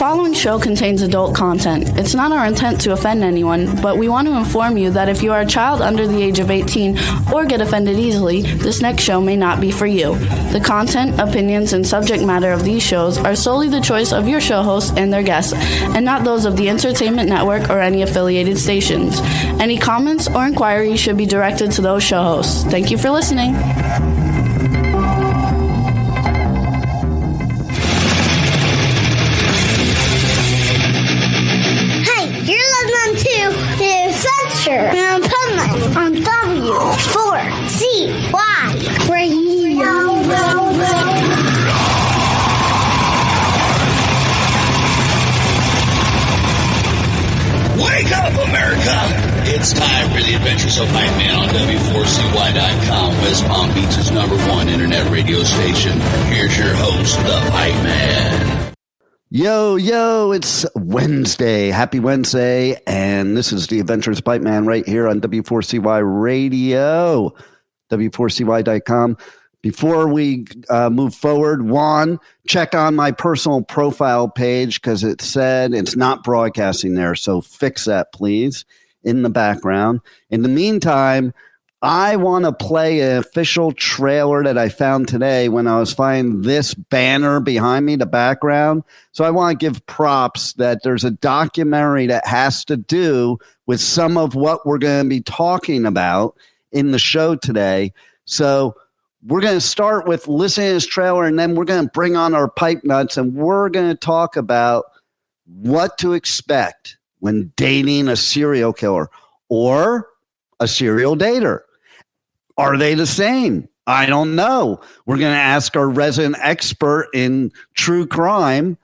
following show contains adult content. It's not our intent to offend anyone, but we want to inform you that if you are a child under the age of 18 or get offended easily, this next show may not be for you. The content, opinions, and subject matter of these shows are solely the choice of your show hosts and their guests, and not those of the Entertainment Network or any affiliated stations. Any comments or inquiries should be directed to those show hosts. Thank you for listening. Of Pipeman on W4CY Radio. Wake up, America! It's time for the Adventures of Pipeman on W4CY.com, West Palm Beach's #1 internet radio station. Here's your host, the Pipeman. Yo, it's Wednesday. Happy Wednesday. And this is the Adventures of Pipeman right here on W4CY Radio, W4CY.com. Before we move forward, Juan, check on my personal profile page because it said it's not broadcasting there. So fix that, please, in the background. In the meantime, I want to play an official trailer that I found today when I was finding this banner behind me, the background. So I want to give props that there's a documentary that has to do with some of what we're going to be talking about in the show today. So we're going to start with listening to this trailer, and then we're going to bring on our pipe nuts, and we're going to talk about what to expect when dating a serial killer or a serial dater. Are they the same? I don't know. We're going to ask our resident expert in true crime,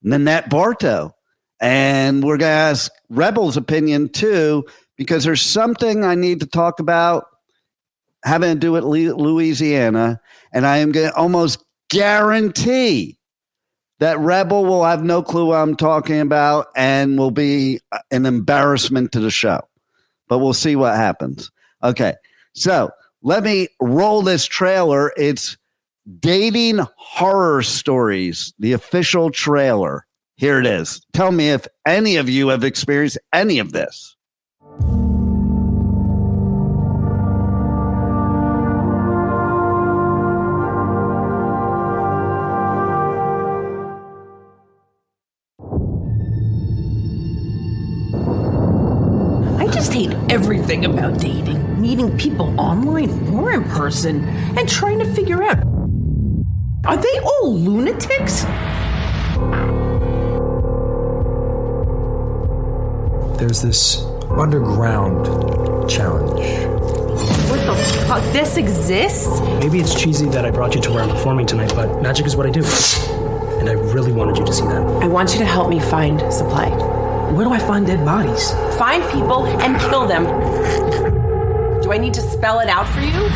Nanette Barto. And we're going to ask Rebel's opinion too, because there's something I need to talk about having to do with Louisiana. And I am going to almost guarantee that Rebel will have no clue what I'm talking about and will be an embarrassment to the show. But we'll see what happens. Okay. So let me roll this trailer. It's Dating Horror Stories, the official trailer. Here it is. Tell me if any of you have experienced any of this. I just hate everything about dating. Meeting people online or in person and trying to figure out, are they all lunatics? There's this underground challenge. What the fuck? This exists? Maybe it's cheesy that I brought you to where I'm performing tonight, but magic is what I do. And I really wanted you to see that. I want you to help me find supply. Where do I find dead bodies? Find people and kill them. Do I need to spell it out for you?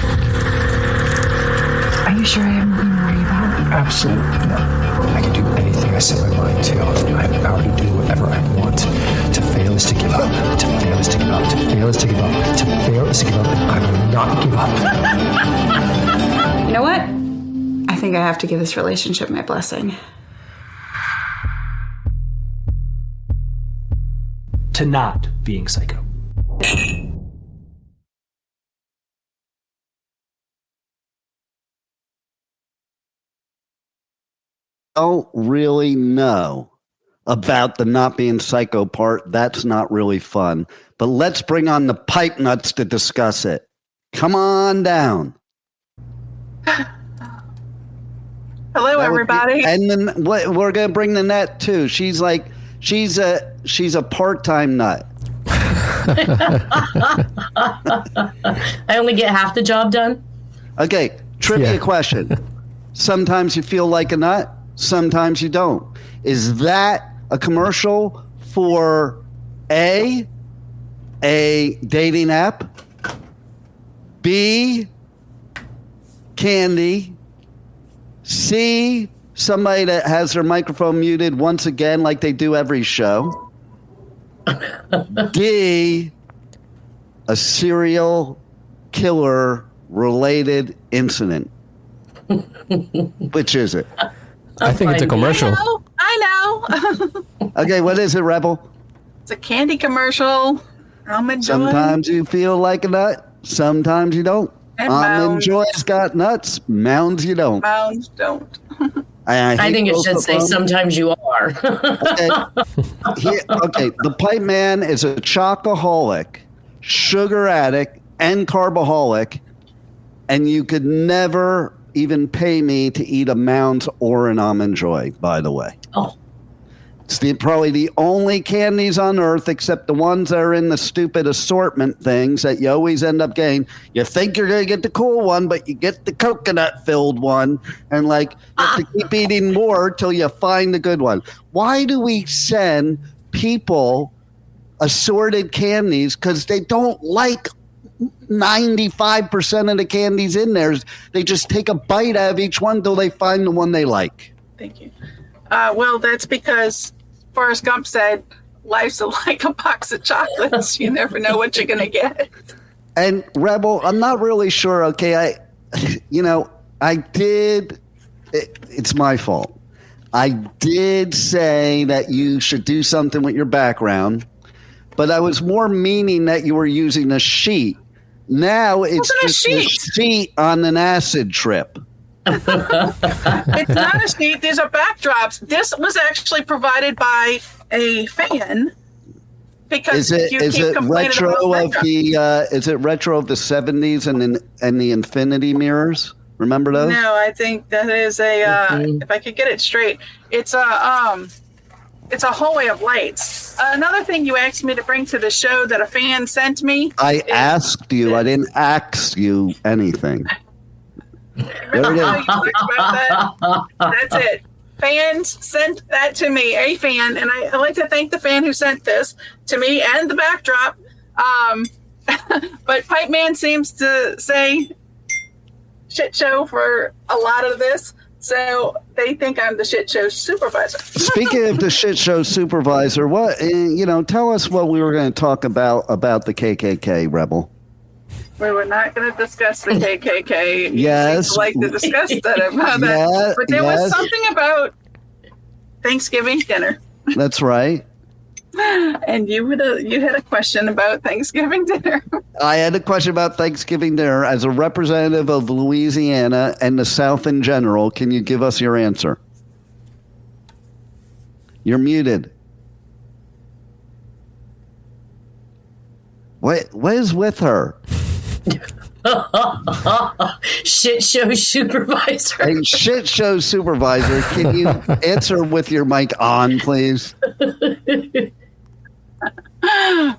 Are you sure I haven't been worried about? Absolutely not. I can do anything I set my mind to. I have the power to do whatever I want. To fail is to give up. To fail is to give up. To fail is to give up. To fail is to give up. And I will not give up. You know what? I think I have to give this relationship my blessing. To not being psycho. Don't really know about the not being psycho part. That's not really fun. But let's bring on the pipe nuts to discuss it. Come on down. Hello, everybody. And then we're going to bring Nanette too. She's a part-time nut. I only get half the job done. Okay, trivia question. Sometimes you feel like a nut, sometimes you don't. Is that a commercial for A, dating app, B, candy, C, somebody that has their microphone muted once again like they do every show, D, a serial killer related incident? Which is it? I think it's a commercial. I I know. Okay, what is it, Rebel? It's a candy commercial. Almond Joy. Sometimes you feel like a nut. Sometimes you don't. And Almond Mounds. Joy's got nuts. Mounds you don't. Mounds don't. I think it should say sometimes you are. Okay. The Pipe Man is a chocoholic, sugar addict, and carbaholic, and you could never even pay me to eat a Mounds or an Almond Joy, by the way. Oh. It's probably the only candies on earth, except the ones that are in the stupid assortment things that you always end up getting. You think you're going to get the cool one, but you get the coconut-filled one, and you have to keep eating more till you find the good one. Why do we send people assorted candies? Because they don't like 95% of the candies in there. They just take a bite out of each one till they find the one they like. Thank you. Well, that's because Forrest Gump said, life's like a box of chocolates. You never know what you're going to get. And Rebel, I'm not really sure. Okay, I did. It's my fault. I did say that you should do something with your background, but I was more meaning that you were using a sheet. Now it's just a sheet on an acid trip. It's not a sheet. These are backdrops. This was actually provided by a fan. Because is it retro of the is it retro of the 70s and the infinity mirrors? Remember those? No, I think that is a if I could get it straight, it's a hallway of lights. Another thing you asked me to bring to the show that a fan sent me. I asked you. I didn't ask you anything. There it is. That's it. Fans sent that to me, a fan, and I like to thank the fan who sent this to me and the backdrop. But Pipe Man seems to say shit show for a lot of this, so they think I'm the shit show supervisor. Speaking of the shit show supervisor, tell us what we were going to talk about the KKK, Rebel. We were not going to discuss the KKK. Yes. Like to discuss that about that. But there was something about Thanksgiving dinner. That's right. And you had a question about Thanksgiving dinner. I had a question about Thanksgiving dinner. As a representative of Louisiana and the South in general, can you give us your answer? You're muted. What is with her? Shit show supervisor. Hey, shit show supervisor, can you answer with your mic on, please?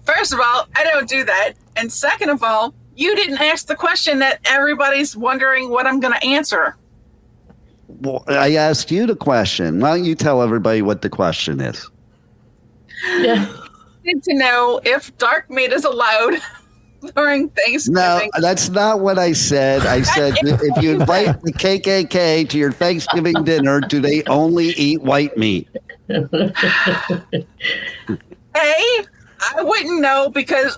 First of all, I don't do that. And second of all, you didn't ask the question that everybody's wondering what I'm going to answer. Well, I asked you the question. Why don't you tell everybody what the question is? Yeah. Need to know if dark meat is allowed during Thanksgiving. No, that's not what I said. I said if you invite the KKK to your Thanksgiving dinner, do they only eat white meat? I wouldn't know because,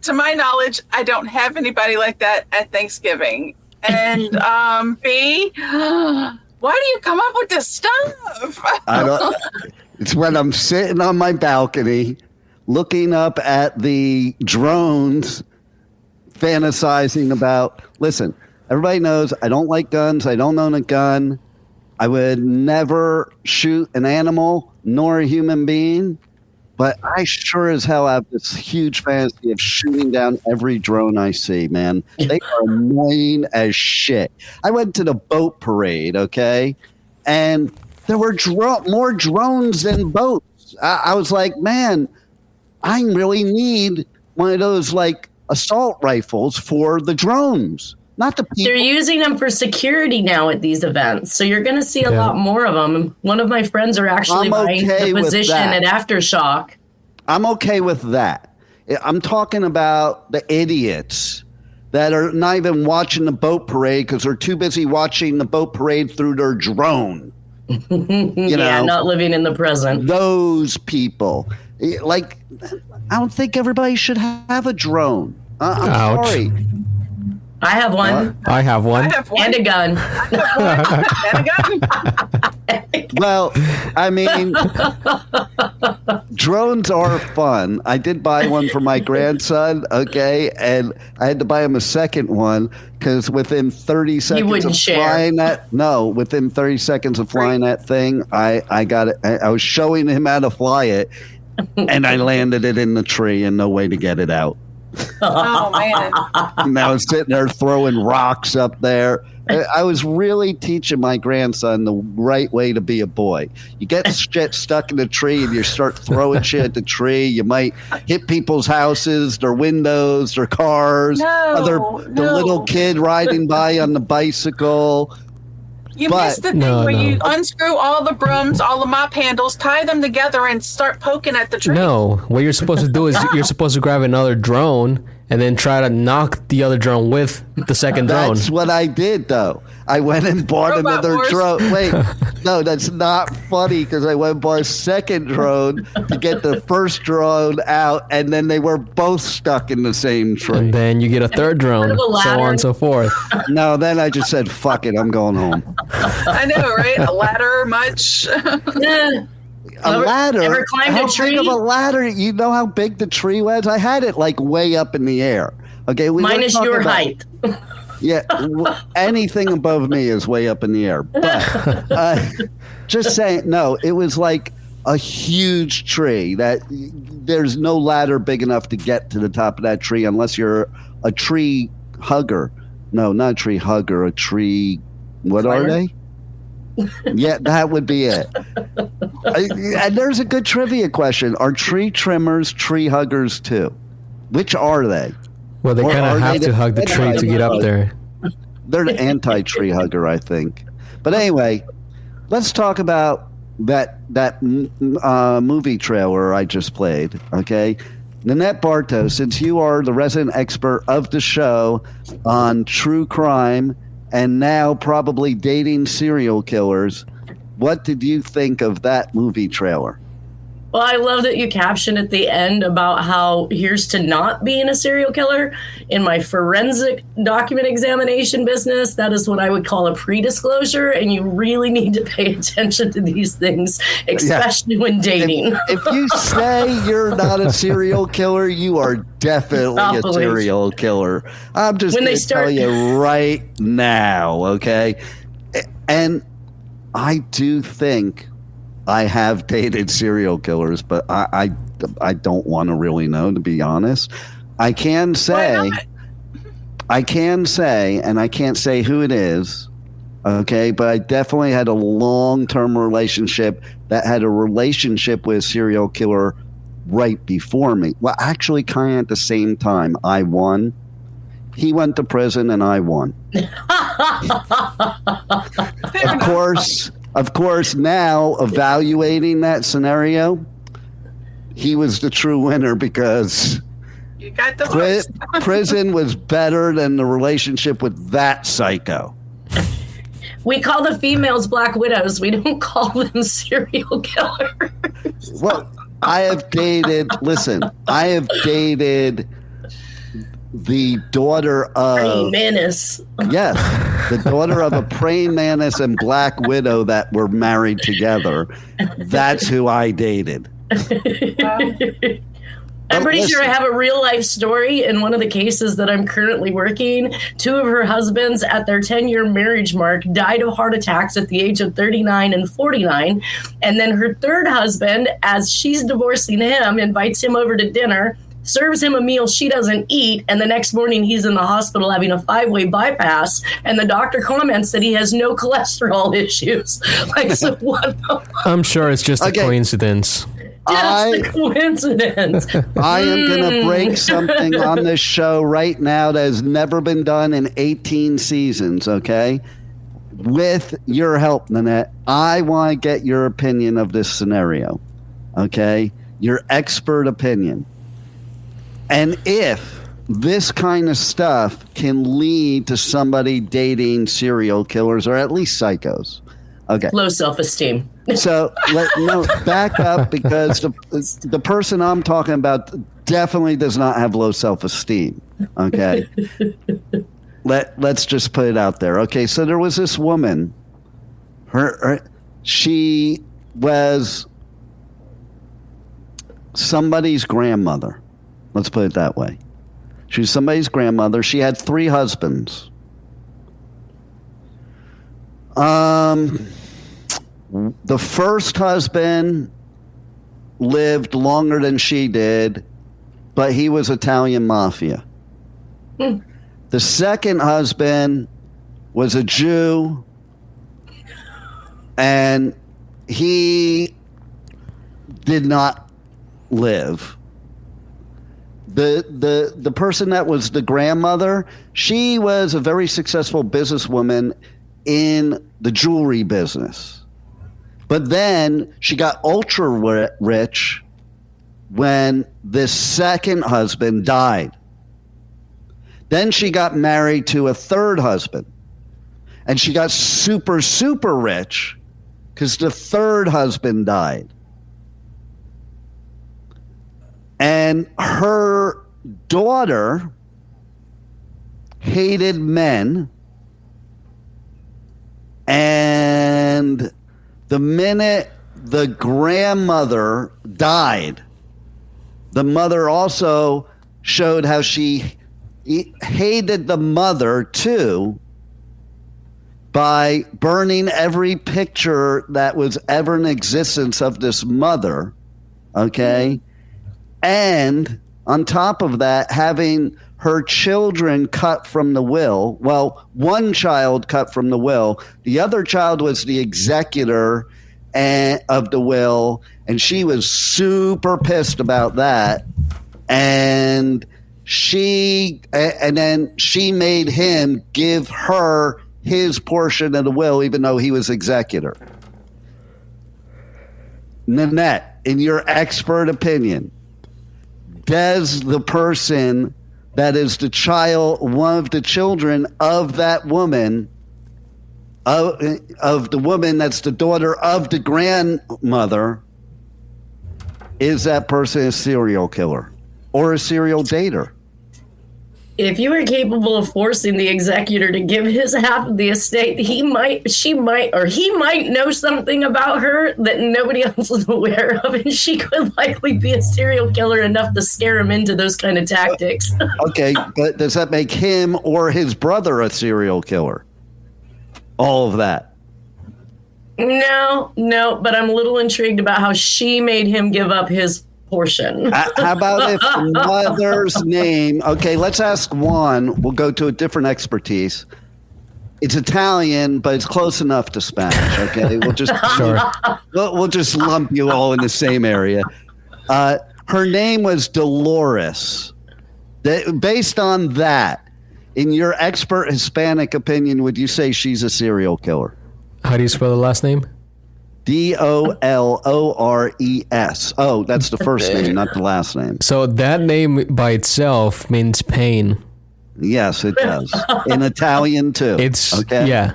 to my knowledge, I don't have anybody like that at Thanksgiving. And B, why do you come up with this stuff? It's when I'm sitting on my balcony, looking up at the drones, fantasizing about. Listen, everybody knows I don't like guns. I don't own a gun. I would never shoot an animal nor a human being. But I sure as hell have this huge fantasy of shooting down every drone I see, man. They are annoying as shit. I went to the boat parade, okay? And there were more drones than boats. I was like, man, I really need one of those, assault rifles for the drones. Not the people. They're using them for security now at these events. So you're going to see a lot more of them. One of my friends are actually buying the position at Aftershock. I'm okay with that. I'm talking about the idiots that are not even watching the boat parade because they're too busy watching the boat parade through their drone. Not living in the present. Those people. I don't think everybody should have a drone. I'm sorry. I have one. I have one. And a gun. And a gun. Well, I mean, drones are fun. I did buy one for my grandson, okay, and I had to buy him a second one because within 30 seconds of flying within 30 seconds of flying that thing, I got it. I was showing him how to fly it, and I landed it in the tree and no way to get it out. Oh, man. And I was sitting there throwing rocks up there. I was really teaching my grandson the right way to be a boy. You get shit stuck in the tree and you start throwing shit at the tree. You might hit people's houses, their windows, their cars, the little kid riding by on the bicycle. You missed the thing where you unscrew all the brooms, all the mop handles, tie them together, and start poking at the tree. No, what you're supposed to do is you're supposed to grab another drone and then try to knock the other drone with the second drone. That's what I did, though. I went and bought another drone. Wait, no, that's not funny because I went and bought a second drone to get the first drone out, and then they were both stuck in the same tree. And then you get a third drone, so on and so forth. No, then I just said, fuck it, I'm going home. I know, right? A ladder, much? A ladder? Ever climbed a tree? How big of a ladder? You know how big the tree was? I had it like way up in the air. Okay, minus your height. Yeah, anything above me is way up in the air. But just saying, no, it was like a huge tree that there's no ladder big enough to get to the top of that tree unless you're a tree hugger. No, not a tree hugger, a tree. What Climber? Are they? Yeah, that would be it. And there's a good trivia question. Are tree trimmers tree huggers too? Which are they? Well, they kind of have to hug the tree to get up there. They're the anti-tree hugger, I think. But anyway, let's talk about that movie trailer I just played, okay? Nanette Barto, since you are the resident expert of the show on true crime and now probably dating serial killers, what did you think of that movie trailer? Well, I love that you captioned at the end about how here's to not being a serial killer. In my forensic document examination business, that is what I would call a pre-disclosure, and you really need to pay attention to these things, especially when dating. If you say you're not a serial killer, you are definitely a serial killer. I'm just going to tell you right now, okay? And I do think I have dated serial killers, but I don't want to really know, to be honest. I can say, and I can't say who it is, okay, but I definitely had a long-term relationship that had a relationship with a serial killer right before me. Well, actually, kind of at the same time. I won. He went to prison, and I won. Of course, now evaluating that scenario, he was the true winner because you got the prison was better than the relationship with that psycho. We call the females black widows. We don't call them serial killers. Well, I have dated the daughter of praying mantis. Yes, the daughter of a praying mantis and black widow that were married together. That's who I dated. I'm pretty sure I have a real life story in one of the cases that I'm currently working. 2 of her husbands at their 10-year marriage mark died of heart attacks at the age of 39 and 49. And then her third husband, as she's divorcing him, invites him over to dinner, serves him a meal she doesn't eat, and the next morning he's in the hospital having a 5-way bypass, and the doctor comments that he has no cholesterol issues. Like, so what? I'm sure it's just a coincidence. Just a coincidence. I am going to break something on this show right now that has never been done in 18 seasons, okay? With your help, Nanette, I want to get your opinion of this scenario, okay? Your expert opinion. And if this kind of stuff can lead to somebody dating serial killers or at least psychos. Okay. Low self-esteem. So back up, because the person I'm talking about definitely does not have low self-esteem. Okay. let's just put it out there. Okay, so there was this woman. She was somebody's grandmother. Let's put it that way. She was somebody's grandmother. She had 3 husbands. The first husband lived longer than she did, but he was Italian mafia. The second husband was a Jew, and he did not live. The person that was the grandmother, she was a very successful businesswoman in the jewelry business. But then she got ultra rich when this second husband died. Then she got married to a third husband. And she got super, super rich because the third husband died. And her daughter hated men. And the minute the grandmother died, the mother also showed how she hated the mother too by burning every picture that was ever in existence of this mother, okay? And on top of that, having her children cut from the will. Well, one child cut from the will. The other child was the executor of the will, and she was super pissed about that. And then she made him give her his portion of the will, even though he was executor. Nanette, in your expert opinion, does the person that is the child, one of the children of that woman, of the woman that's the daughter of the grandmother, is that person a serial killer or a serial dater? If you were capable of forcing the executor to give his half of the estate, he might know something about her that nobody else is aware of, and she could likely be a serial killer enough to scare him into those kind of tactics. Okay, but does that make him or his brother a serial killer? All of that. No, but I'm a little intrigued about how she made him give up his portion. How about if the mother's name? Okay, let's ask Juan. We'll go to a different expertise. It's Italian, but it's close enough to Spanish. Okay, we'll just we'll just lump you all in the same area. Her name was Dolores. Based on that, in your expert Hispanic opinion, would you say she's a serial killer? How do you spell the last name? Dolores. Oh, that's the first name, not the last name. So that name by itself means pain. Yes, it does. In Italian, too. It's, okay? Yeah.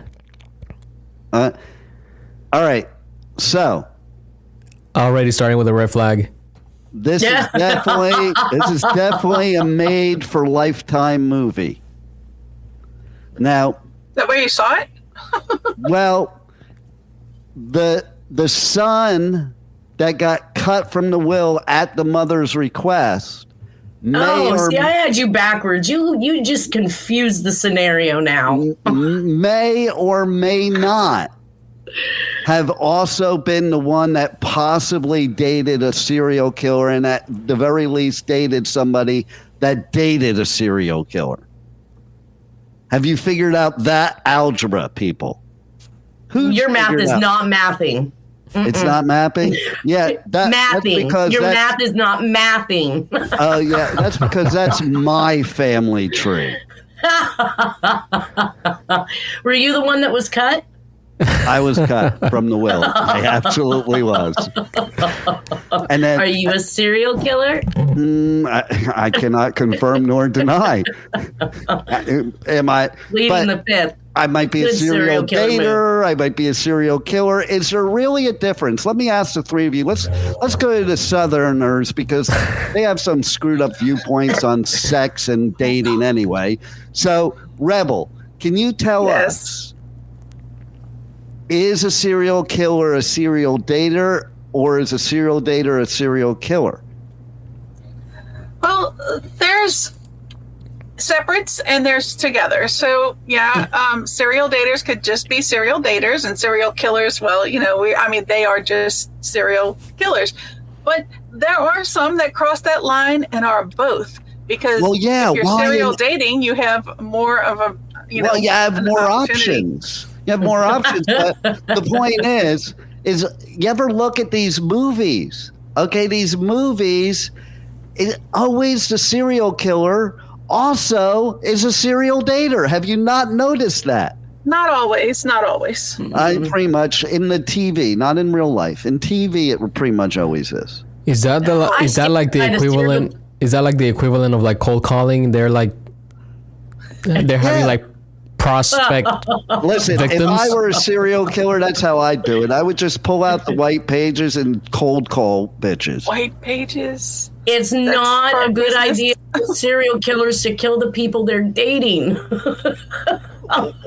All right. So. Already starting with a red flag. This is definitely a made for Lifetime movie. Now. Is that where you saw it? Well, the son that got cut from the will at the mother's request. I had you backwards. You just confused the scenario now. May or may not have also been the one that possibly dated a serial killer, and at the very least dated somebody that dated a serial killer. Have you figured out that algebra, people? Your math is not mathing. It's not mapping? Yeah. Mathing. Your math is not mathing. Oh, yeah. That's because that's my family tree. Were you the one that was cut? I was cut from the will. I absolutely was. And then, are you a serial killer? I cannot confirm nor deny. Am I pleading the fifth? I might be a serial dater. I might be a serial killer. Is there really a difference? Let me ask the three of you. Let's go to the Southerners because they have some screwed up viewpoints on sex and dating anyway. So, Rebel, can you tell us, is a serial killer a serial dater, or is a serial dater a serial killer? Well, there's separates and there's together. So serial daters could just be serial daters, and serial killers, well, they are just serial killers. But there are some that cross that line and are both, because if you're serial dating, you have more of a you have more options. You have more options. But the point is you ever look at these movies? Okay, these movies, always the serial killer also is a serial dater. Have you not noticed that? Not always. I pretty much in the TV, not in real life. In TV, it pretty much always is. Is that like the equivalent? Is that like the equivalent of like cold calling? They're having like prospect. Listen, victims? If I were a serial killer, that's how I'd do it. I would just pull out the white pages and cold call bitches. White pages. It's not a good idea for serial killers to kill the people they're dating.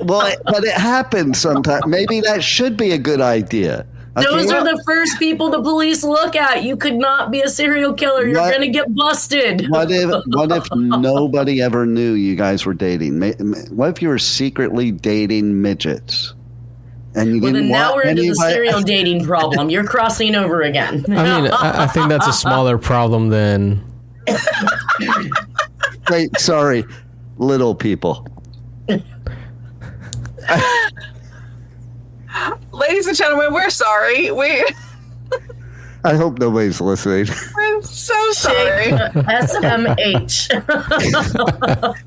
But it happens sometimes. Maybe that should be a good idea. Okay? Those are the first people the police look at. You could not be a serial killer. You're going to get busted. What if nobody ever knew you guys were dating? What if you were secretly dating midgets? And you didn't now we're into the serial dating problem. You're crossing over again. I mean, I think that's a smaller problem than... Wait, sorry. Little people. Ladies and gentlemen, we're sorry. I hope nobody's listening. We're so sorry. SMH.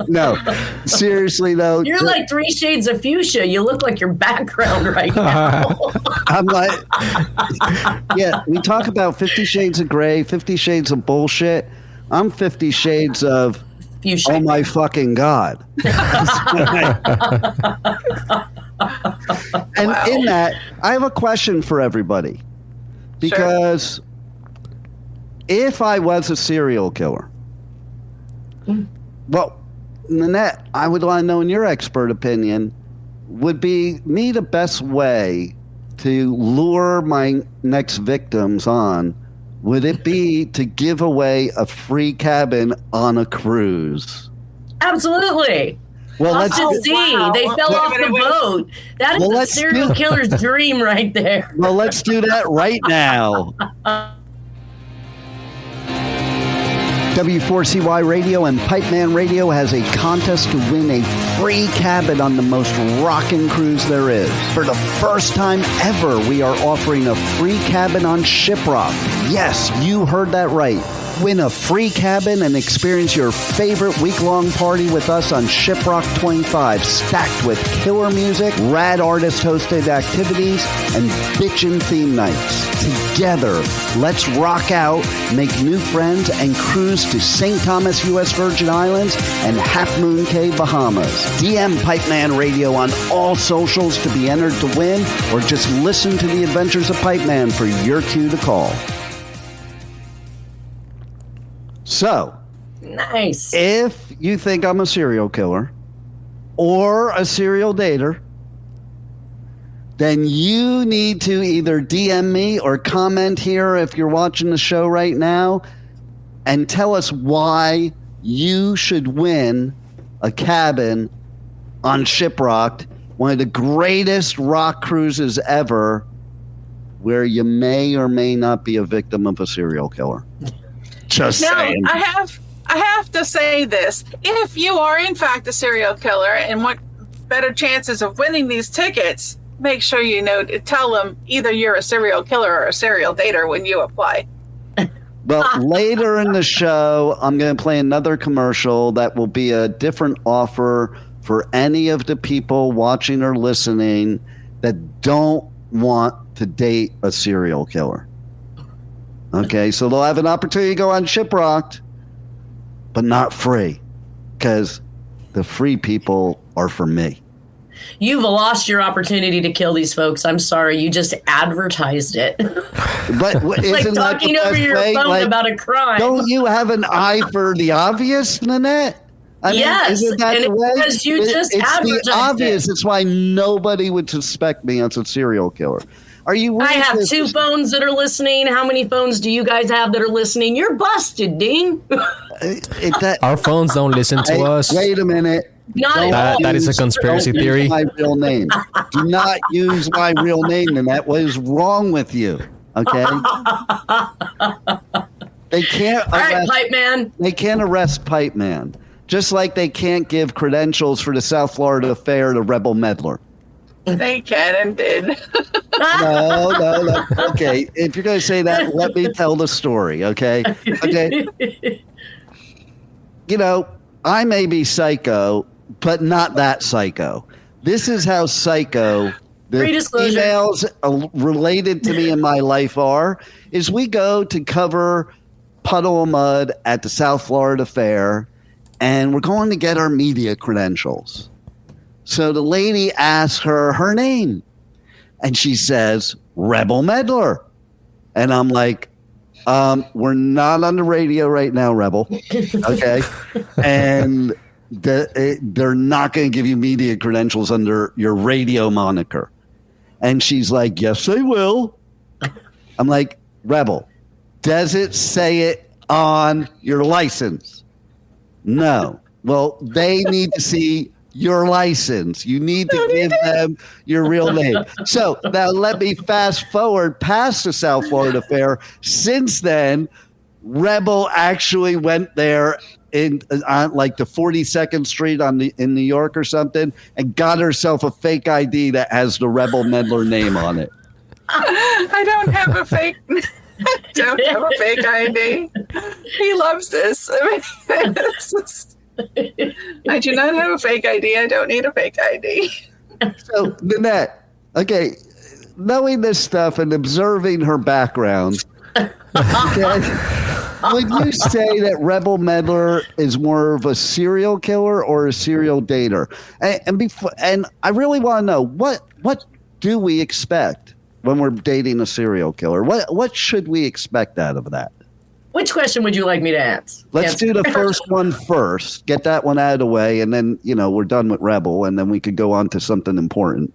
No, seriously though. You're like 3 shades of fuchsia. You look like your background right now. I'm like, we talk about 50 Shades of Grey, 50 Shades of bullshit. I'm 50 Shades of fuchsia. Oh my fucking God. And in that, I have a question for everybody. Because if I was a serial killer, well, Nanette, I would want to know, in your expert opinion, would be me the best way to lure my next victims on? Would it be to give away a free cabin on a cruise? Absolutely. Well, let's see. Wow. They fell off the boat. That is a serial killer's dream right there. Well, let's do that right now. W4CY Radio and Pipeman Radio has a contest to win a free cabin on the most rockin' cruise there is. For the first time ever, we are offering a free cabin on Shiprocked. Yes, you heard that right. Win a free cabin and experience your favorite week-long party with us on Shiprocked 25, stacked with killer music, rad artist-hosted activities, and bitchin' theme nights. Together, let's rock out, make new friends, and cruise to St. Thomas, U.S. Virgin Islands, and Half Moon Cay, Bahamas. DM Pipeman Radio on all socials to be entered to win, or just listen to the Adventures of Pipeman for your cue to call. So, nice. If you think I'm a serial killer or a serial dater, then you need to either DM me or comment here if you're watching the show right now and tell us why you should win a cabin on Shiprocked, one of the greatest rock cruises ever, where you may or may not be a victim of a serial killer. Just saying. I have to say this. If you are in fact a serial killer and want better chances of winning these tickets, make sure tell them either you're a serial killer or a serial dater when you apply. Well, later in the show, I'm going to play another commercial that will be a different offer for any of the people watching or listening that don't want to date a serial killer. Okay, so they'll have an opportunity to go on Shiprocked, but not free, because the free people are for me. You've lost your opportunity to kill these folks. I'm sorry. You just advertised it. But Like isn't that talking the over best your way? phone Like, about a crime. don't you have an eye for the obvious, Nanette? I mean, Yes, isn't that and the way? because you just it's the advertised obvious. it. It's why nobody would suspect me as a serial killer. Are you? I have really- 2 phones that are listening. How many phones do you guys have that are listening? You're busted, Dean. Our phones don't listen to us. Wait a minute. Not Don't at all. That is a conspiracy don't theory. Use my real name. Do not use my real name, Nanette. What is wrong with you? Okay. They can't. All right, arrest- Pipe Man. They can't arrest Pipe Man, just like they can't give credentials for the South Florida Fair to Rebel Meddler. They can and did. No. Okay, if you're going to say that, let me tell the story, okay? Okay. You know, I may be psycho, but not that psycho. This is how psycho the Free disclosure. emails related to me in my life are, is we go to cover Puddle of Mud at the South Florida Fair, and we're going to get our media credentials. So the lady asks her name, and she says, Rebel Meddler. And I'm like, we're not on the radio right now, Rebel. Okay. And they're not going to give you media credentials under your radio moniker. And she's like, yes, they will. I'm like, Rebel, does it say it on your license? No. Well, they need to see your license. You need to give them your real name. So now let me fast forward past the South Florida Fair. Since then, Rebel actually went there on like the 42nd Street in New York or something, and got herself a fake ID that has the Rebel Meddler name on it. I don't have a fake. Don't have a fake ID. He loves this. I mean, I do not have a fake ID. I don't need a fake ID. So, Nanette, okay, knowing this stuff and observing her background, okay, would you say that Rebel Meddler is more of a serial killer or a serial dater? And I really want to know, what do we expect when we're dating a serial killer? What should we expect out of that? Which question would you like me to answer? Let's do the first one first. Get that one out of the way, and then, we're done with Rebel, and then we could go on to something important.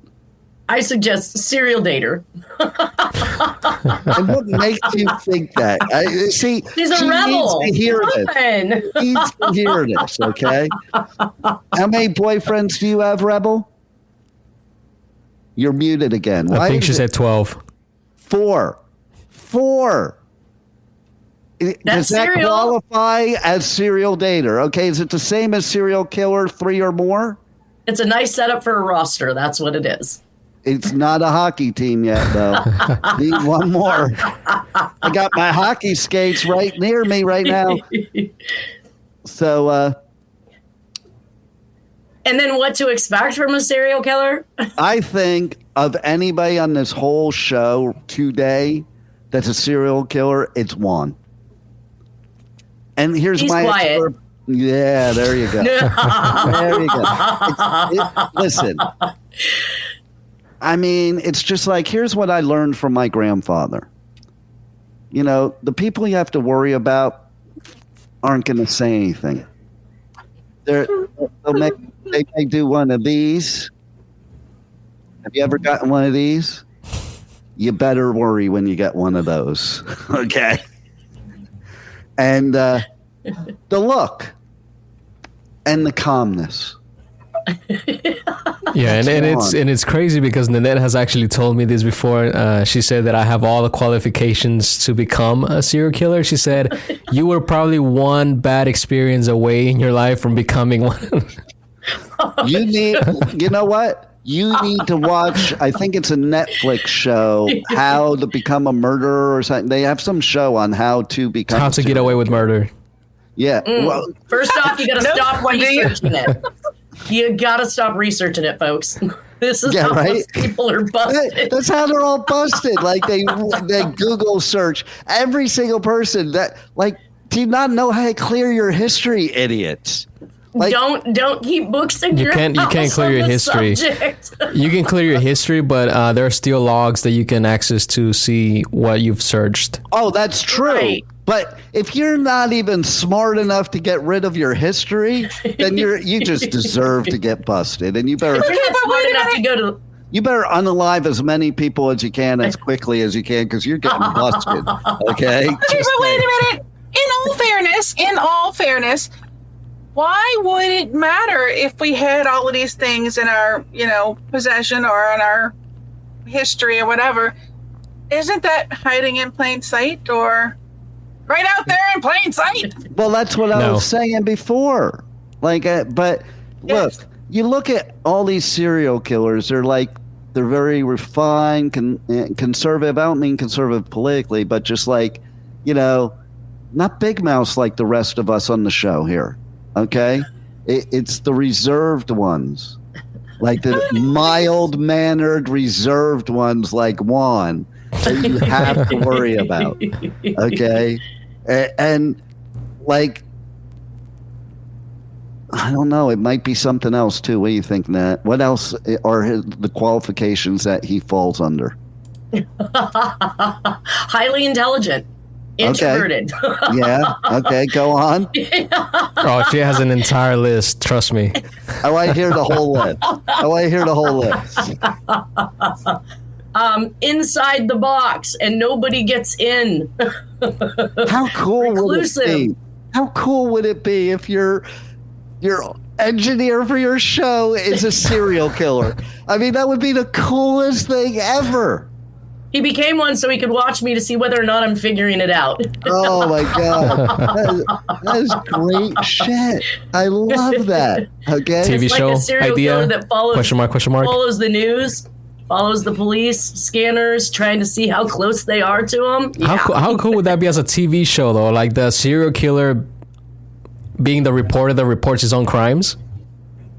I suggest serial dater. And what makes you think that? See, He's a rebel. Needs to hear this. He needs to hear this, okay? How many boyfriends do you have, Rebel? You're muted again. I think she said 12. 4. Does that qualify as serial dater? Okay, is it the same as serial killer, 3 or more? It's a nice setup for a roster. That's what it is. It's not a hockey team yet, though. Need one more. I got my hockey skates right near me right now. So, and then what to expect from a serial killer? I think of anybody on this whole show today that's a serial killer, it's Juan. And here's He's my quiet. Yeah, there you go. There you go. Listen, I mean, it's just like, here's what I learned from my grandfather. The people you have to worry about aren't going to say anything. They may do one of these. Have you ever gotten one of these? You better worry when you get one of those. Okay. And the look and the calmness. Yeah, and it's crazy because Nanette has actually told me this before. She said that I have all the qualifications to become a serial killer. She said you were probably one bad experience away in your life from becoming one. You know what? You need to watch, I think it's a Netflix show, How to Become a Murderer or something. They have some show on how to become How to get away with murder. Yeah. Well, First off, you got to stop researching it. You got to stop researching it, folks. This is how most people are busted. That's how they're all busted. Like they Google search every single person that, like, do you not know how to clear your history, idiots? don't keep books in your house. You can't clear your history. You can clear your history, but there are still logs that you can access to see what you've searched. Oh, that's true. Right. But if you're not even smart enough to get rid of your history, then you just deserve to get busted, and you better. If you're not smart enough to go to. You better unalive as many people as you can as quickly as you can, because you're getting busted. Okay. Okay, but wait a minute. In all fairness, why would it matter if we had all of these things in our, possession or in our history or whatever? Isn't that hiding in plain sight or right out there in plain sight? Well, that's what I was saying before. But look, you look at all these serial killers. They're very refined, conservative. I don't mean conservative politically, but just not big mouths like the rest of us on the show here. Okay? It's the reserved ones. Like the mild-mannered, reserved ones like Juan that you have to worry about. Okay? And I don't know. It might be something else, too. What do you think, Nat? What else are the qualifications that he falls under? Highly intelligent. Introverted. Okay. Yeah. Okay. Go on. Oh, she has an entire list. Trust me. I want to hear the whole list. Inside the box, and nobody gets in. How cool would it be? How cool would it be if your engineer for your show is a serial killer? I mean, that would be the coolest thing ever. He became one so he could watch me to see whether or not I'm figuring it out. Oh, my God. That is great shit. I love that. Okay. TV it's show like a serial idea? Killer that follows, question mark. Follows the news, follows the police, scanners, trying to see how close they are to him. Yeah. How cool would that be as a TV show, though? Like the serial killer being the reporter that reports his own crimes?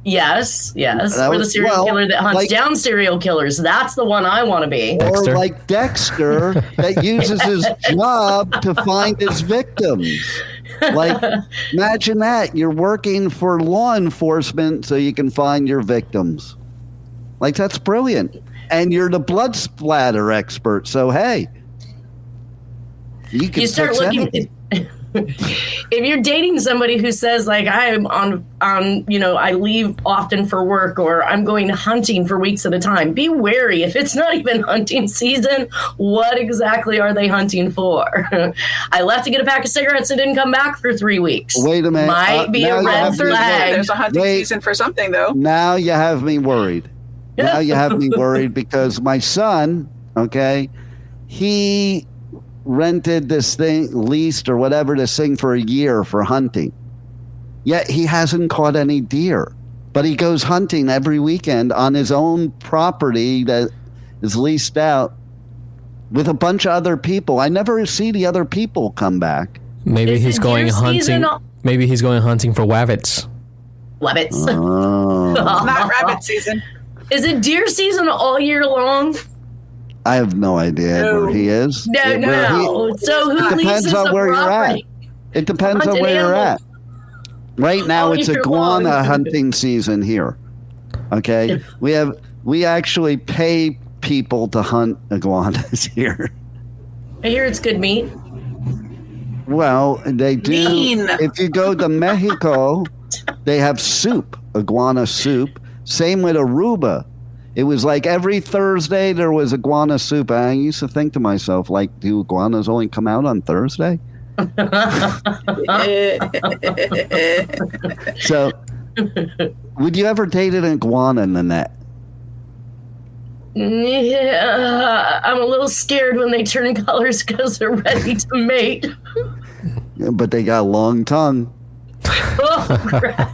Yes. Or the serial killer that hunts down serial killers. That's the one I want to be. Dexter. Or like Dexter that uses his job to find his victims. Imagine that. You're working for law enforcement so you can find your victims. That's brilliant. And you're the blood splatter expert. So, hey, you can start looking anything. If you're dating somebody who says I'm on I leave often for work, or I'm going hunting for weeks at a time, be wary. If it's not even hunting season, what exactly are they hunting for? I left to get a pack of cigarettes and didn't come back for 3 weeks. Wait a minute. Might be a red flag. There's a hunting season for something, though. Now you have me worried. Because my son, he rented this thing, leased or whatever, this thing for a year for hunting. Yet he hasn't caught any deer. But he goes hunting every weekend on his own property that is leased out with a bunch of other people. I never see the other people come back. Maybe he's going hunting. Maybe he's going hunting for wabbits. Wabbits. Oh. It's not rabbit season. Is it deer season all year long? I have no idea where he is. No. So who leases the property? It depends on where you're at. Right now, it's iguana hunting season here. Okay, we actually pay people to hunt iguanas here. I hear it's good meat. Well, they do. If you go to Mexico, they have soup, iguana soup. Same with Aruba. It was like every Thursday there was iguana soup. I used to think to myself, do iguanas only come out on Thursday? So, would you ever date an iguana, Nanette? Yeah, I'm a little scared when they turn colors because they're ready to mate. Yeah, but they got a long tongue. Oh, crap.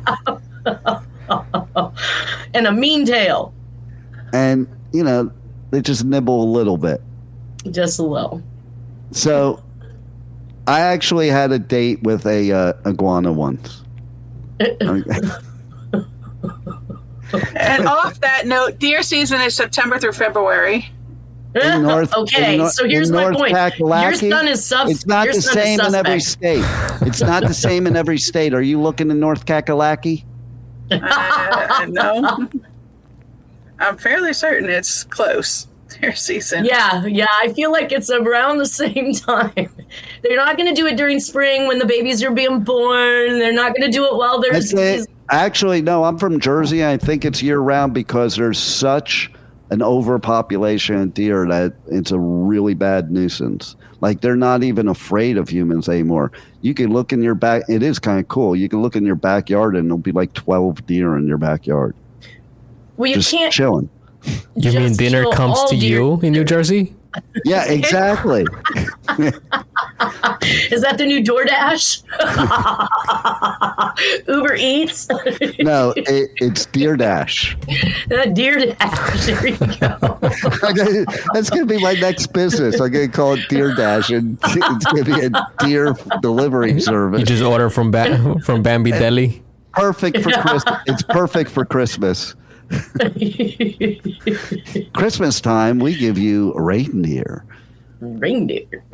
And a mean tail. And, they just nibble a little bit. Just a little. So, I actually had a date with a iguana once. And off that note, deer season is September through February. So here's my point. Your son is It's not the same in every state. It's not the same in every state. Are you looking in North Kakalaki? No. I'm fairly certain it's close. Deer season. Yeah. I feel like it's around the same time. They're not going to do it during spring when the babies are being born. They're not going to do it while there's... Actually, no, I'm from Jersey. I think it's year-round because there's such an overpopulation of deer that it's a really bad nuisance. Like, they're not even afraid of humans anymore. You can look in your back. It is kind of cool. You can look in your backyard and there'll be like 12 deer in your backyard. Well, you just can't... chilling. You mean dinner comes to you in New Jersey? Yeah, exactly. Is that the new DoorDash? Uber Eats? No, it's Deer Dash. Deer Dash. There you go. That's going to be my next business. I'm going to call it Deer Dash, and it's going to be a deer delivery service. You just order from Bambi Deli. Perfect for Christmas. It's perfect for Christmas. Christmas time, we give you a reindeer. Reindeer.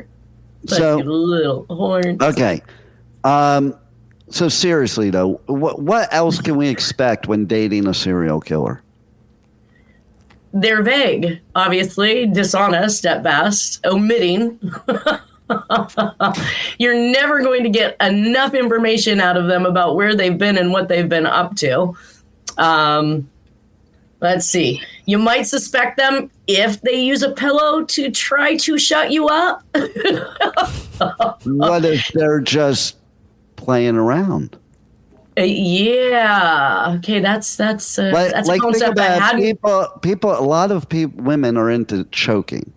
So little horns. Okay. So seriously though, what else can we expect when dating a serial killer? They're vague, obviously, dishonest at best, omitting. You're never going to get enough information out of them about where they've been and what they've been up to. Let's see. You might suspect them if they use a pillow to try to shut you up. What if they're just playing around? Yeah. Okay, that's a concept I had. People. A lot of women are into choking.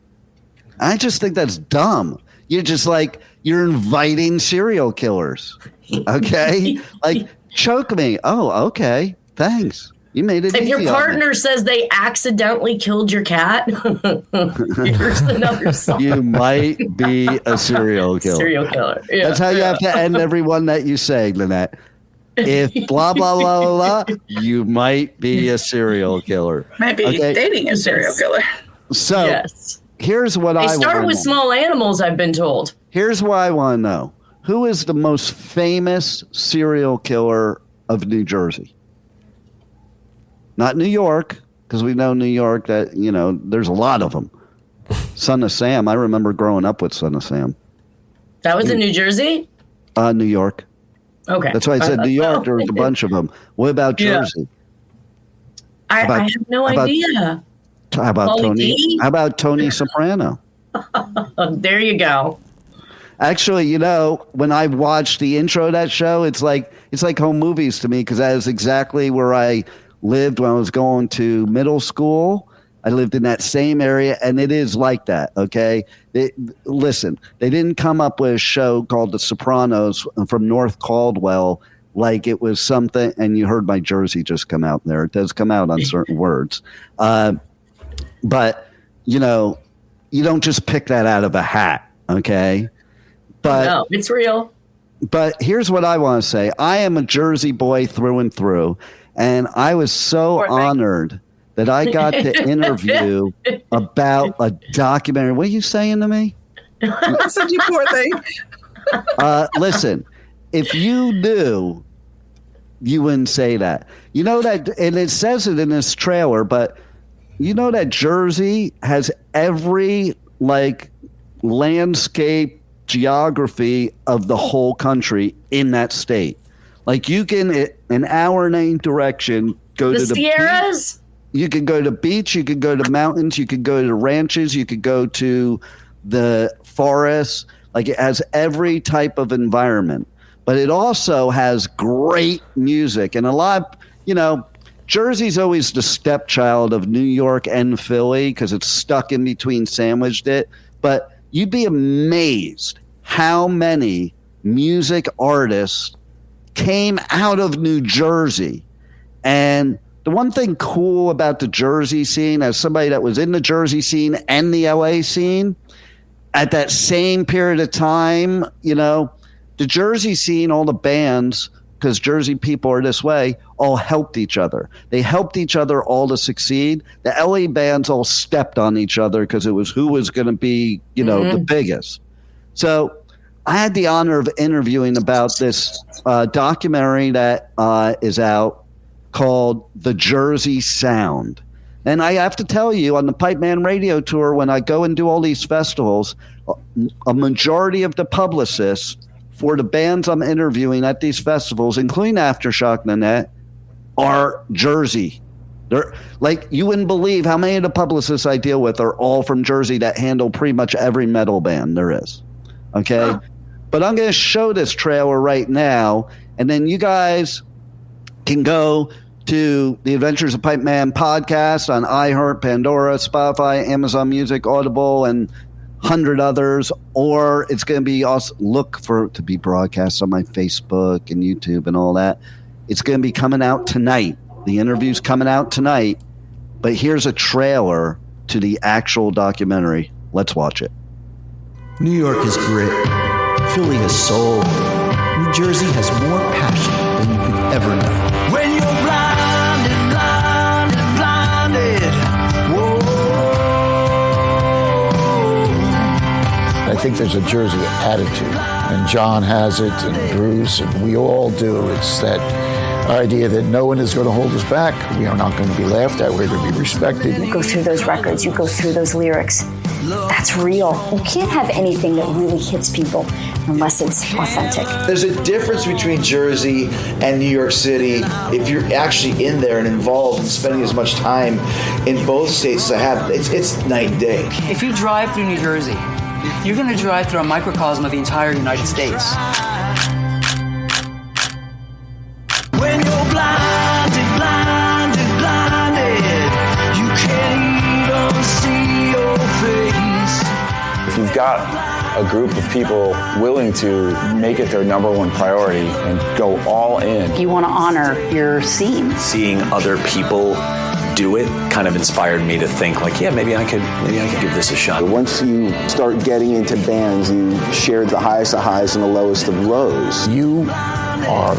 I just think that's dumb. You're just like, you're inviting serial killers. Okay, like, choke me. Oh, okay. Thanks. You made it. If your partner says they accidentally killed your cat, here's another song. You might be a serial killer. Serial killer. Yeah. That's how you have to end everyone that you say, Nanette. If blah, blah, blah, blah, blah, you might be a serial killer. Might be dating a serial killer. So yes. Here's what I want to know. They start with small animals, I've been told. Here's what I want to know. Who is the most famous serial killer of New Jersey? Not New York, because we know New York that, there's a lot of them. Son of Sam. I remember growing up with Son of Sam. That was in New Jersey? New York. Okay. That's why I said New York. There was a bunch of them. What about Jersey? I have no idea. How about Tony? How about Tony Soprano? There you go. Actually, when I watched the intro of that show, it's like home movies to me, because that is exactly where I lived when I was going to middle school. I lived in that same area, and it is like that, okay? Listen, they didn't come up with a show called The Sopranos from North Caldwell like it was something, and you heard my Jersey just come out there. It does come out on certain words. But, you don't just pick that out of a hat, okay? But no, it's real. But here's what I want to say. I am a Jersey boy through and through. And I was so honored that I got to interview about a documentary. What are you saying to me? I said, you poor thing. Listen, if you knew, you wouldn't say that. You know that, and it says it in this trailer, but you know that Jersey has every landscape geography of the whole country in that state. Like, you can, an hour in any direction, go to the Sierras. Beach. You could go to beach. You could go to mountains. You could go to ranches. You could go to the forests. Like, it has every type of environment. But it also has great music. And a lot, Jersey's always the stepchild of New York and Philly because it's stuck in between, sandwiched it. But you'd be amazed how many music artists came out of New Jersey. And the one thing cool about the Jersey scene, as somebody that was in the Jersey scene and the LA scene at that same period of time, the Jersey scene, all the bands, because Jersey people are this way, all helped each other. They helped each other all to succeed. The LA bands all stepped on each other because it was who was going to be, the biggest. So I had the honor of interviewing about this documentary that is out called The Jersey Sound. And I have to tell you, on the Pipeman radio tour, when I go and do all these festivals, a majority of the publicists for the bands I'm interviewing at these festivals, including Aftershock, Nanette, are Jersey. They're like, you wouldn't believe how many of the publicists I deal with are all from Jersey that handle pretty much every metal band there is. Okay? But I'm going to show this trailer right now, and then you guys can go to the Adventures of Pipeman podcast on iHeart, Pandora, Spotify, Amazon Music, Audible, and 100 others, or it's going to be also look for it to be broadcast on my Facebook and YouTube and all that. It's going to be coming out tonight. The interview's coming out tonight, but here's a trailer to the actual documentary. Let's watch it. New York is grit. Philly has soul. New Jersey has more passion than you could ever know. When you're blinded, blinded, blinded, whoa. I think there's a Jersey attitude, and John has it, and Bruce, and we all do. It's that idea that no one is going to hold us back. We are not going to be laughed at. We're going to be respected. You go through those records. You go through those lyrics. That's real. You can't have anything that really hits people unless it's authentic. There's a difference between Jersey and New York City if you're actually in there and involved and spending as much time in both states as I have. It's night and day. If you drive through New Jersey, you're going to drive through a microcosm of the entire United States. When you're blinded, blinded, blinded, you can't even see your face. If you've got a group of people willing to make it their number one priority and go all in. You want to honor your scene. Seeing other people do it kind of inspired me to think like, yeah, maybe I could give this a shot. Once you start getting into bands, you share the highest of highs and the lowest of lows. You are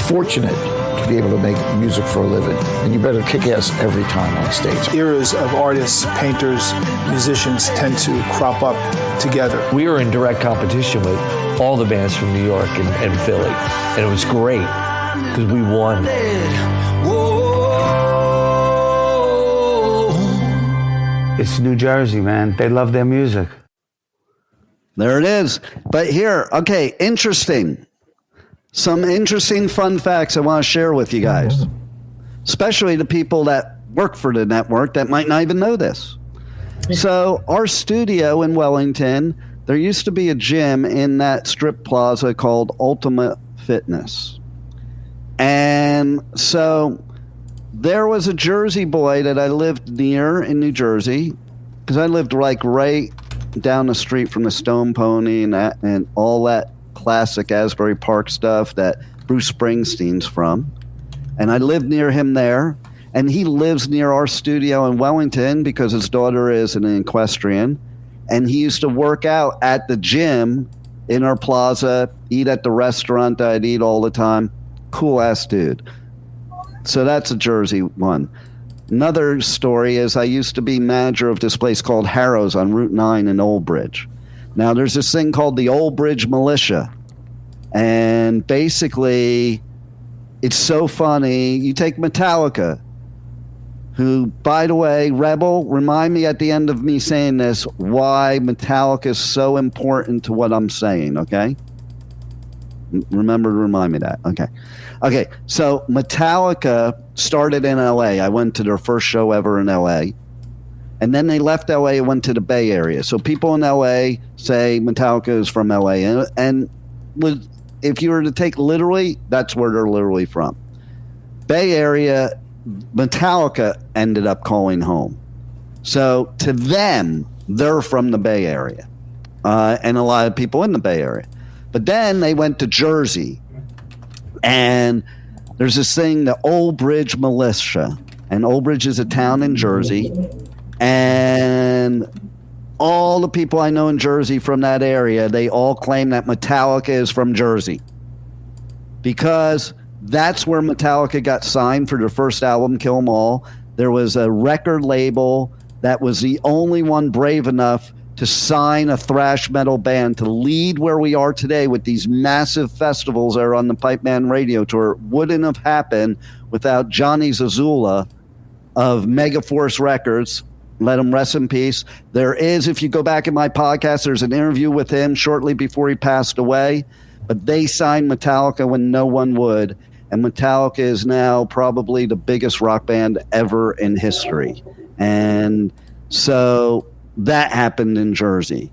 fortunate to be able to make music for a living, and you better kick ass every time on stage. Eras of artists, painters, musicians tend to crop up together. We were in direct competition with all the bands from New York and Philly, and it was great because we won. It's New Jersey, man. They love their music. There it is. But here, okay, interesting. Some interesting fun facts I want to share with you guys, especially the people that work for the network that might not even know this. So our studio in Wellington, there used to be a gym in that strip plaza called Ultimate Fitness. And so there was a Jersey boy that I lived near in New Jersey, because I lived like right down the street from the Stone Pony and all that classic Asbury Park stuff that Bruce Springsteen's from. And I lived near him there. And he lives near our studio in Wellington because his daughter is an equestrian. And he used to work out at the gym in our plaza, eat at the restaurant that I'd eat all the time. Cool ass dude. So that's a Jersey one. Another story is I used to be manager of this place called Harrow's on Route 9 in Old Bridge. Now, there's this thing called the Old Bridge Militia. And basically, it's so funny. You take Metallica, who, by the way, Rebel, remind me at the end of me saying this, why Metallica is so important to what I'm saying, okay? Remember to remind me that. Okay, so Metallica started in L.A. I went to their first show ever in L.A., and then they left L.A. and went to the Bay Area. So people in L.A. say Metallica is from L.A. And if you were to take literally, that's where they're literally from. Bay Area, Metallica ended up calling home. So to them, they're from the Bay Area. And a lot of people in the Bay Area. But then they went to Jersey. And there's this thing, the Old Bridge Militia. And Old Bridge is a town in Jersey. And all the people I know in Jersey from that area, they all claim that Metallica is from Jersey. Because that's where Metallica got signed for their first album, Kill 'Em All. There was a record label that was the only one brave enough to sign a thrash metal band to lead where we are today with these massive festivals that are on the Pipeman Radio Tour wouldn't have happened without Johnny Zazula of Megaforce Records. Let him rest in peace. There is, if you go back in my podcast, there's an interview with him shortly before he passed away. But they signed Metallica when no one would. And Metallica is now probably the biggest rock band ever in history. And so that happened in Jersey.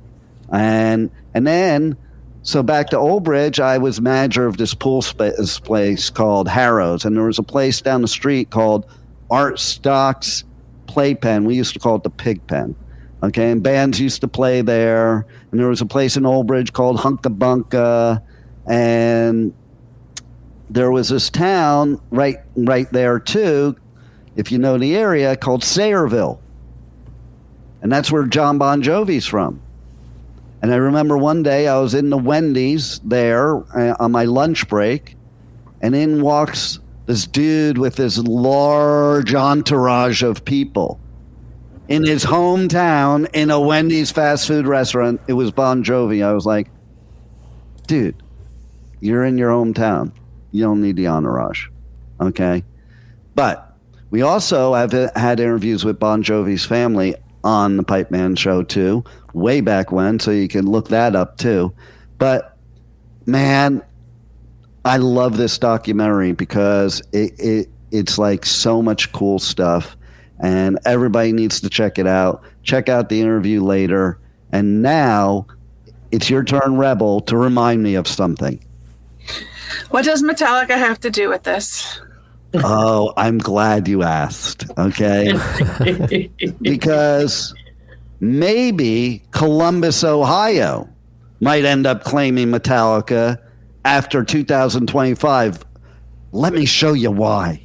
And then, so back to Old Bridge, I was manager of this pool place called Harrow's. And there was a place down the street called Art Stock's Playpen. We used to call it the Pig Pen. Okay, and bands used to play there. And there was a place in Old Bridge called Hunka Bunka. And there was this town right there, too, if you know the area, called Sayreville. And that's where John Bon Jovi's from. And I remember one day I was in the Wendy's there on my lunch break, and in walks this dude with this large entourage of people. In his hometown, in a Wendy's fast food restaurant, it was Bon Jovi. I was like, dude, you're in your hometown. You don't need the entourage, okay? But we also have had interviews with Bon Jovi's family on the Pipeman Show, too, way back when, so you can look that up, too. But, man, I love this documentary because it's like so much cool stuff, and everybody needs to check it out. Check out the interview later. And now it's your turn, Rebel, to remind me of something. What does Metallica have to do with this? Oh, I'm glad you asked, okay? Because maybe Columbus, Ohio might end up claiming Metallica after 2025. Let me show you why.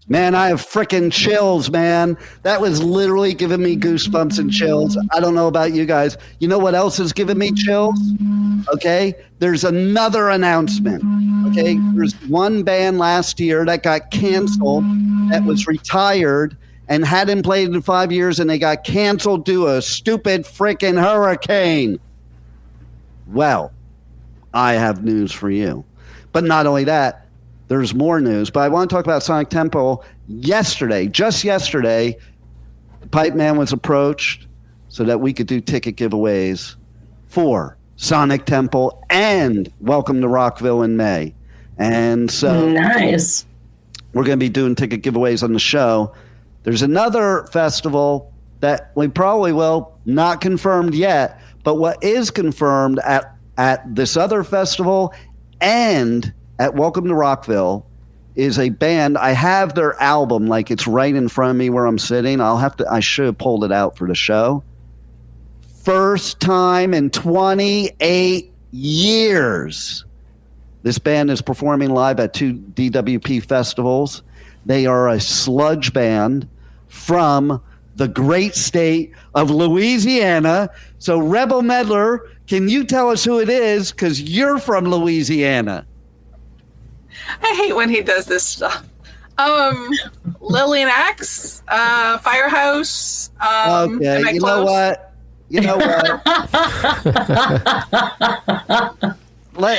Man, I have freaking chills, man. That was literally giving me goosebumps and chills. I don't know about you guys. You know what else is giving me chills? Okay, there's another announcement. Okay, there's one band last year that got canceled that was retired and hadn't played in 5 years, and they got canceled due to a stupid freaking hurricane. Well, I have news for you. But not only that, there's more news, but I want to talk about Sonic Temple. Just yesterday, Pipeman was approached so that we could do ticket giveaways for Sonic Temple and Welcome to Rockville in May. And so nice. We're going to be doing ticket giveaways on the show. There's another festival that we probably will, not confirmed yet, but what is confirmed at this other festival and at Welcome to Rockville is a band. I have their album, like it's right in front of me where I'm sitting. I should have pulled it out for the show. First time in 28 years, this band is performing live at 2 DWP festivals. They are a sludge band from the great state of Louisiana. So Rebel Meddler, can you tell us who it is? Because you're from Louisiana. I hate when he does this stuff. Lillian Axe, Firehouse. Okay, you know what?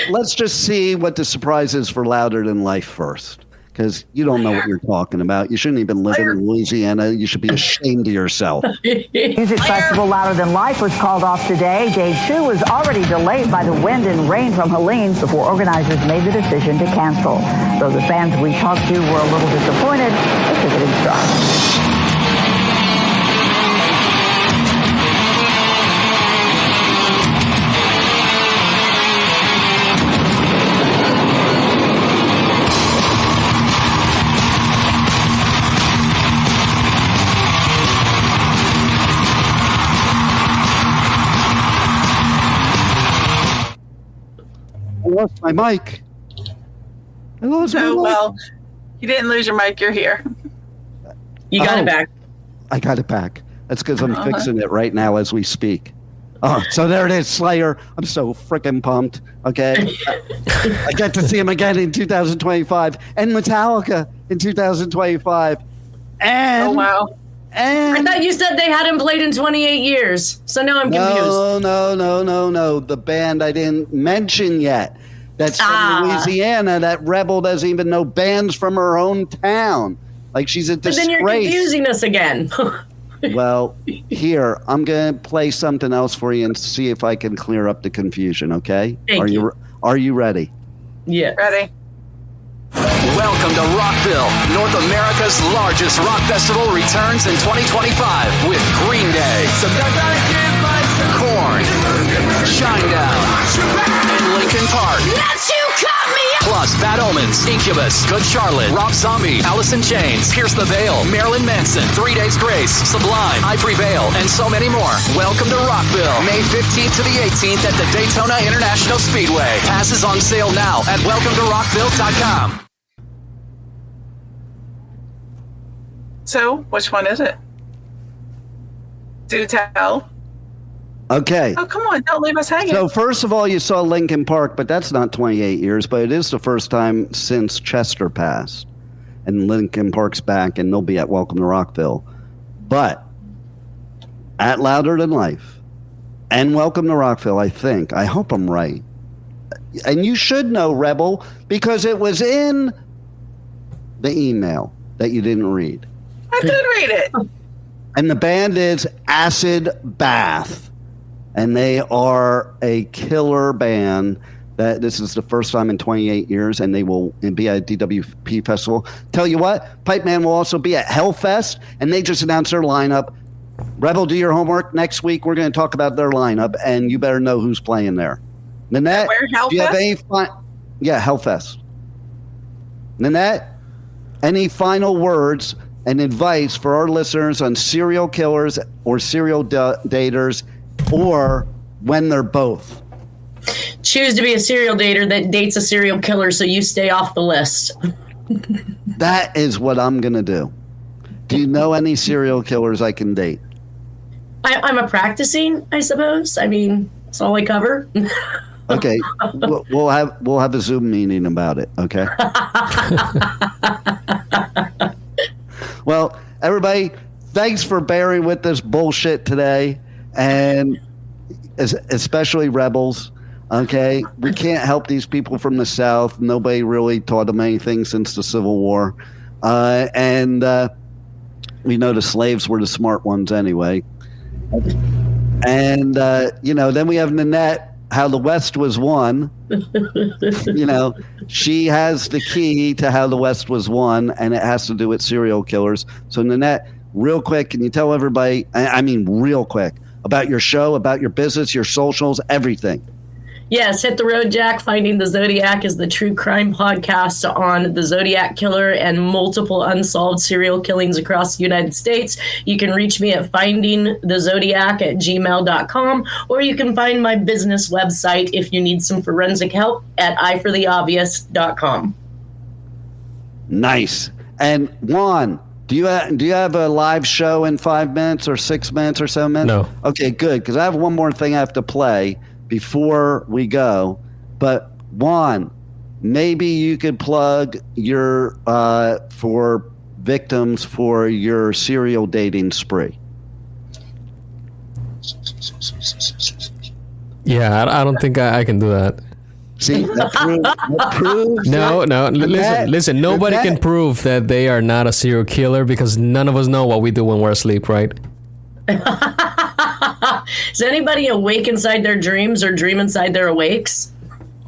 Let's just see what the surprise is for Louder Than Life first. because you don't know what you're talking about. You shouldn't even live in Louisiana. You should be ashamed of yourself. Music festival Louder Than Life was called off today. Day 2 was already delayed by the wind and rain from Helene before organizers made the decision to cancel. Though the fans we talked to were a little disappointed, they took it in stride. I lost my mic. Well, you didn't lose your mic. You're here. You got it back. I got it back. That's because I'm fixing it right now as we speak. Oh, so there it is, Slayer. I'm so freaking pumped. Okay. I get to see him again in 2025 and Metallica in 2025. And oh, wow. And I thought you said they hadn't played in 28 years. So now I'm confused. No. The band I didn't mention yet. That's from Louisiana. That Rebel doesn't even know bands from her own town. Like she's a disgrace. But then you're confusing us again. Well, here, I'm going to play something else for you and see if I can clear up the confusion, okay? Are you ready? Yeah. Ready. Welcome to Rockville, North America's largest rock festival returns in 2025 with Green Day, Korn, Shinedown, and Linkin Park. Plus Bad Omens, Incubus, Good Charlotte, Rob Zombie, Alice in Chains, Pierce the Veil, Marilyn Manson, 3 Days Grace, Sublime, I Prevail, and so many more. Welcome to Rockville, May 15th to the 18th at the Daytona International Speedway. Passes on sale now at welcometorockville.com. So, which one is it? Do tell. Okay. Oh, come on. Don't leave us hanging. So, first of all, you saw Linkin Park, but that's not 28 years, but it is the first time since Chester passed. And Linkin Park's back, and they'll be at Welcome to Rockville. But at Louder Than Life and Welcome to Rockville, I think. I hope I'm right. And you should know, Rebel, because it was in the email that you didn't read. I did read it. And the band is Acid Bath. And they are a killer band. That this is the first time in 28 years, and they will be at DWP Festival. Tell you what, Pipeman will also be at Hellfest, and they just announced their lineup. Rebel, do your homework. Next week, we're going to talk about their lineup, and you better know who's playing there. Nanette, where, Hellfest? Do you have any Hellfest. Nanette, any final words and advice for our listeners on serial killers or serial daters, or when they're both? Choose to be a serial dater that dates a serial killer so you stay off the list. That is what I'm going to do. Do you know any serial killers I can date? I'm a practicing, I suppose. I mean, that's all I cover. Okay, we'll have a Zoom meeting about it, okay? Well, everybody, thanks for bearing with this bullshit today, and especially Rebels, okay? We can't help these people from the South. Nobody really taught them anything since the Civil War. And we know the slaves were the smart ones anyway. And, then we have Nanette, how the West was won. She has the key to how the West was won, and it has to do with serial killers. So, Nanette, real quick, can you tell everybody, real quick, about your show, about your business, your socials, everything? Yes, Hit the Road, Jack. Finding the Zodiac is the true crime podcast on the Zodiac Killer and multiple unsolved serial killings across the United States. You can reach me at findingthezodiac@gmail.com, or you can find my business website if you need some forensic help at eyefortheobvious.com. Nice. And Juan, do you have a live show in 5 minutes or 6 minutes or 7 minutes? No. Okay, good, because I have one more thing I have to play before we go. But Juan, maybe you could plug your for victims for your serial dating spree. Yeah, I don't think I can do that. See, that proves No. Listen. Nobody can prove that they are not a serial killer because none of us know what we do when we're asleep, right? Is anybody awake inside their dreams or dream inside their awakes?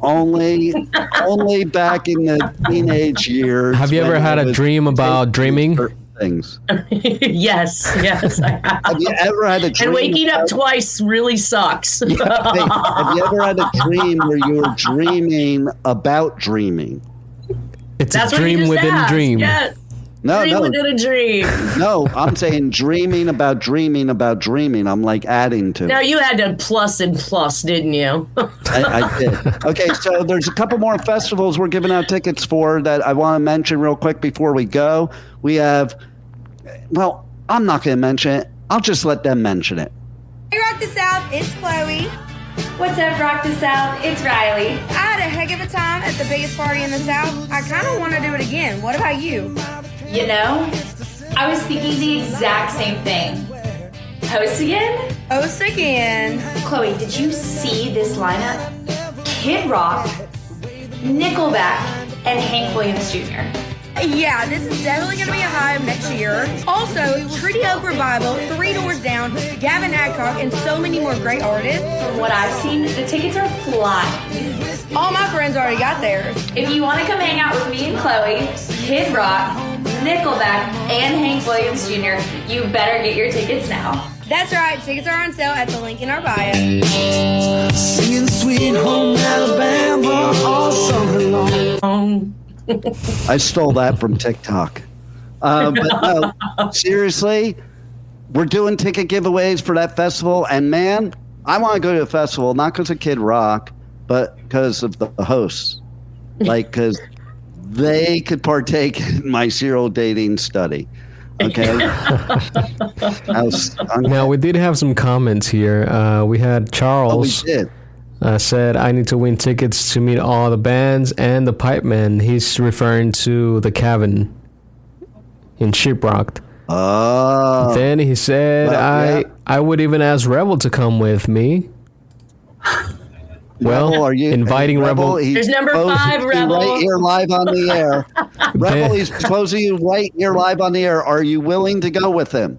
Only back in the teenage years. Have you ever had a dream about dreaming? Things. Yes, I have. Have you ever had a dream? And waking up twice really sucks. Have you ever had a dream where you were dreaming about dreaming? It's That's a dream within a dream. Yeah. No, dream within a dream. No, I'm saying dreaming about dreaming about dreaming. I'm like adding to. Now you had to plus and plus, didn't you? I did. Okay, so there's a couple more festivals we're giving out tickets for that I want to mention real quick before we go. We have, well, I'm not going to mention it. I'll just let them mention it. Hey, Rock the South, it's Chloe. What's up, Rock the South? It's Riley. I had a heck of a time at the biggest party in the South. I kind of want to do it again. What about you? You know, I was thinking the exact same thing. Host again? Host again. Chloe, did you see this lineup? Kid Rock, Nickelback, and Hank Williams Jr. Yeah, this is definitely going to be a hive next year. Also, Treaty Oak Revival, Three Doors Down, Gavin Adcock, and so many more great artists. From what I've seen, the tickets are flying. All my friends already got theirs. If you want to come hang out with me and Chloe, Kid Rock, Nickelback, and Hank Williams Jr., you better get your tickets now. That's right, tickets are on sale at the link in our bio. Singing Sweet Home Alabama all summer long. I stole that from TikTok. But no, seriously, we're doing ticket giveaways for that festival. And man, I want to go to a festival, not because of Kid Rock, but because of the hosts. Like, because they could partake in my serial dating study. Okay. Now, we did have some comments here. We had Charles. Oh, we did. Said, I need to win tickets to meet all the bands and the Pipeman. He's referring to the cabin in Shiprocked. Oh. Then he said, I would even ask Rebel to come with me. Well, Rebel, are you inviting Rebel. There's number 5, Rebel. Right here live on the air. Rebel, he's proposing you right here live on the air. Are you willing to go with him?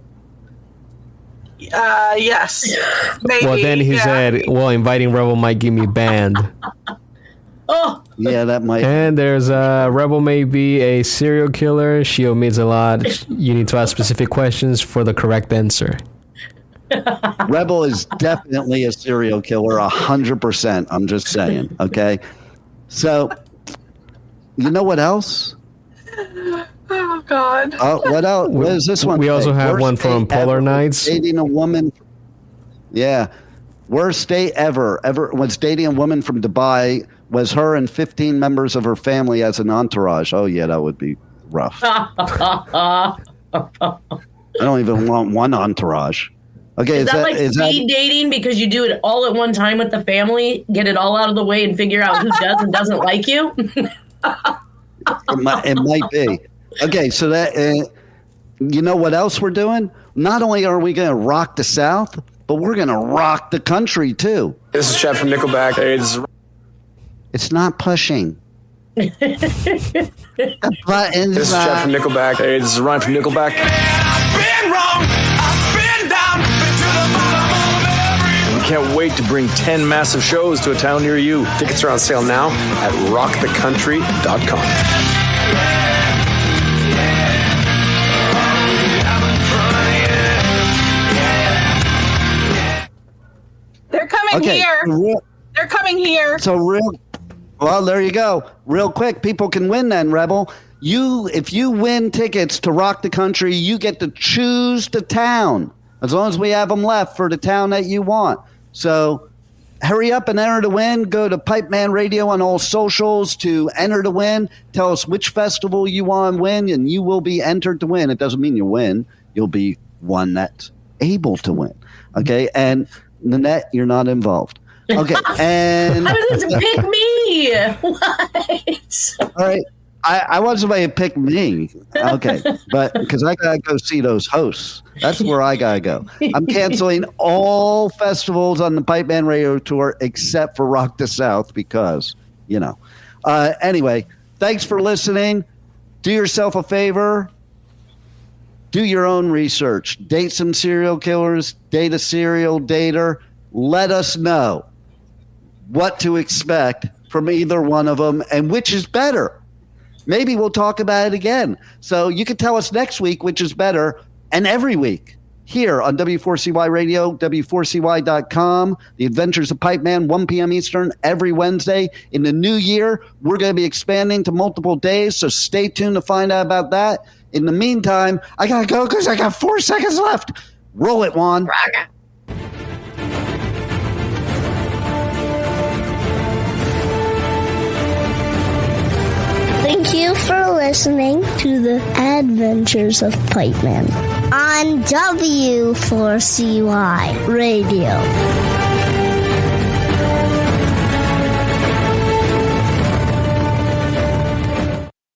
Yes. Maybe, well, then he said, well, inviting Rebel might get me banned. Oh. Yeah, that might. And there's Rebel may be a serial killer. She omits a lot. You need to ask specific questions for the correct answer. Rebel is definitely a serial killer, 100%. I'm just saying. Okay. So, you know what else? Oh God. What else? What is this one? We also have one from Polar Nights. Dating a woman. Yeah. Worst date ever was dating a woman from Dubai. Was her and 15 members of her family as an entourage. Oh yeah, that would be rough. I don't even want one entourage. Okay, is that like speed dating because you do it all at one time with the family, get it all out of the way, and figure out who does and doesn't like you? It might be. Okay, so that you know what else we're doing? Not only are we going to rock the South, but we're going to rock the country too. This is Chad from Nickelback. Hey, it's not pushing. The buttons. This is Chad from Nickelback. Hey, this is Ryan from Nickelback. We can't wait to bring 10 massive shows to a town near you. Tickets are on sale now at rockthecountry.com. They're coming here. They're coming here. Well, there you go. Real quick, people can win then, Rebel. If you win tickets to Rock the Country, you get to choose the town. As long as we have them left for the town that you want. So hurry up and enter to win. Go to Pipeman Radio on all socials to enter to win. Tell us which festival you want to win, and you will be entered to win. It doesn't mean you win. You'll be one that's able to win. Okay? And Nanette, you're not involved. Okay. And I was going to pick me. What? All right. I want somebody to pick me. Okay. But because I got to go see those hosts. That's where I got to go. I'm canceling all festivals on the Pipeman Radio Tour except for Rock the South because Anyway, thanks for listening. Do yourself a favor. Do your own research. Date some serial killers. Date a serial dater. Let us know what to expect from either one of them and which is better. Maybe we'll talk about it again. So you can tell us next week which is better, and every week here on W4CY Radio, W4CY.com, The Adventures of Pipeman, 1 p.m. Eastern, every Wednesday. In the new year, we're going to be expanding to multiple days, so stay tuned to find out about that. In the meantime, I got to go because I got 4 seconds left. Roll it, Juan. Thank you for listening to The Adventures of Pipeman on W4CY Radio.